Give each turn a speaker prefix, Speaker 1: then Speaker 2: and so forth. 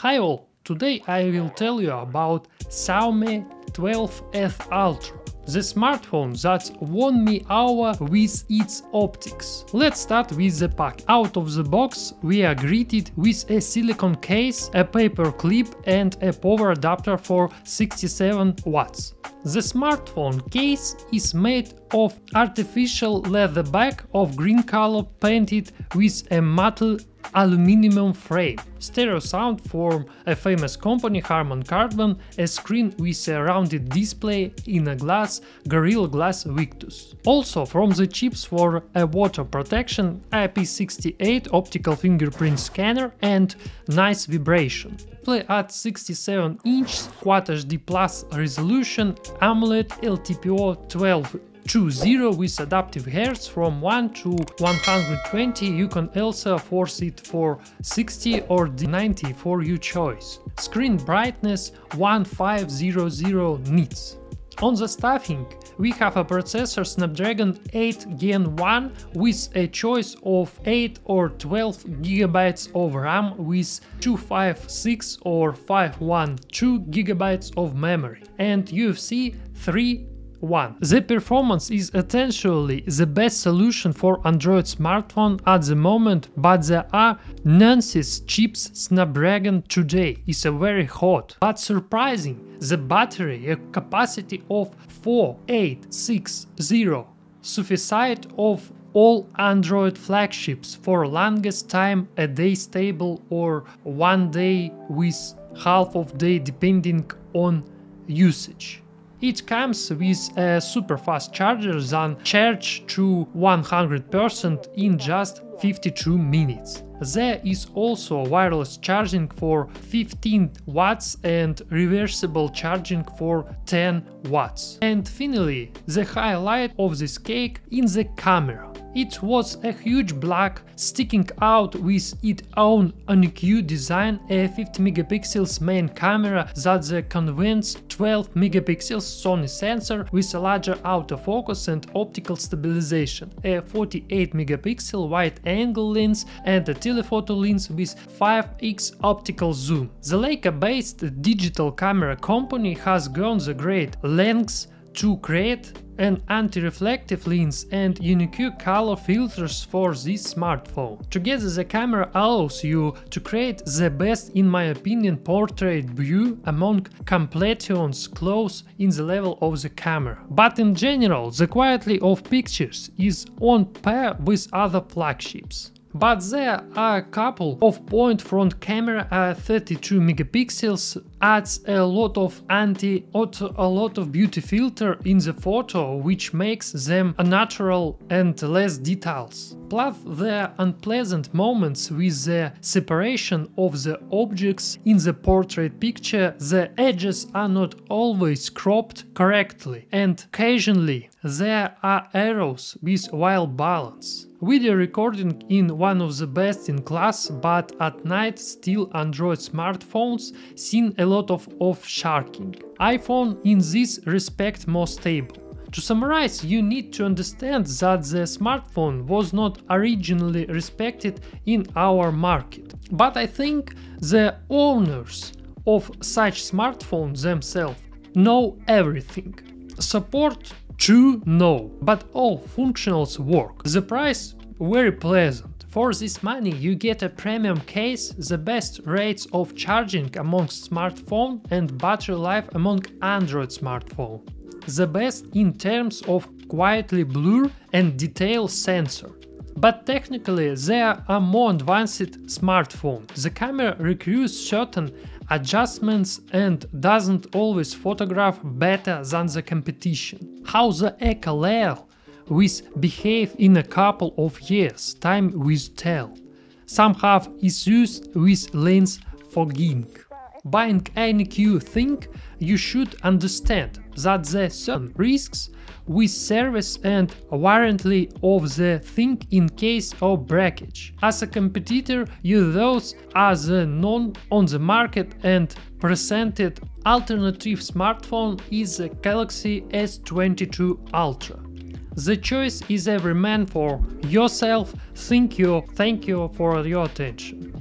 Speaker 1: Hi all, today I will tell you about Xiaomi 12S Ultra, the smartphone that won me over with its optics. Let's start with the pack. Out of the box we are greeted with a silicone case, a paper clip and a power adapter for 67 watts. The smartphone case is made of artificial leather back of green color painted with a metal aluminum frame. Stereo sound from a famous company Harman Kardon, a screen with a rounded display in a glass Gorilla Glass Victus. Also from the chips for a water protection, IP68 optical fingerprint scanner and nice vibration. Play at 67-inch Quad HD Plus resolution AMOLED LTPO 1220 with adaptive hertz from 1 to 120. You can also force it for 60 or 90 for your choice. Screen brightness 1500 nits. On the stuffing we have a processor Snapdragon 8 Gen 1 with a choice of 8 or 12 GB of RAM with 256 or 512 GB of memory and UFC 3.1. The performance is essentially the best solution for Android smartphone at the moment, but there are nuances. Chips Snapdragon today is a very hot but surprising. The battery a capacity of 4860, sufficient of all Android flagships for longest time, a day stable or 1 day with half of day depending on usage. It comes with a super fast charger that charge to 100% in just 52 minutes. There is also wireless charging for 15 watts and reversible charging for 10 watts. And finally, the highlight of this cake in the camera. It was a huge block sticking out with its own unique design, a 50 megapixels main camera that the convenes 12 megapixels Sony sensor with a larger autofocus and optical stabilization, a 48 megapixel wide angle lens and a telephoto lens with 5x optical zoom. The Leica-based digital camera company has gone the great lengths to create an anti-reflective lens and unique color filters for this smartphone. Together the camera allows you to create the best, in my opinion, portrait view among completions close in the level of the camera. But in general, the quality of pictures is on par with other flagships. But there are a couple of points. Front camera at 32 megapixels adds a lot of beauty filter in the photo, which makes them unnatural and less details. Plus there are unpleasant moments with the separation of the objects in the portrait picture. The edges are not always cropped correctly and occasionally there are errors with while balance. Video recording in one of the best in class, but at night still Android smartphones seen a lot of off-sharking. iPhone in this respect more stable. To summarize, you need to understand that the smartphone was not originally respected in our market. But I think the owners of such smartphones themselves know everything. Support to no, but all functionals work. The price very pleasant. For this money you get a premium case, the best rates of charging amongst smartphone and battery life among Android smartphone. The best in terms of quietly blur and detail sensor. But technically there are more advanced smartphones. The camera requires certain adjustments and doesn't always photograph better than the competition. How the Eco layer will behave in a couple of years, time will tell. Some have issues with lens fogging. Buying any new thing, you should understand that there are certain risks with service and warranty of the thing in case of breakage. As a competitor, those are the known on the market and presented alternative smartphone is the Galaxy S22 Ultra. The choice is every man for yourself. Thank you for your attention.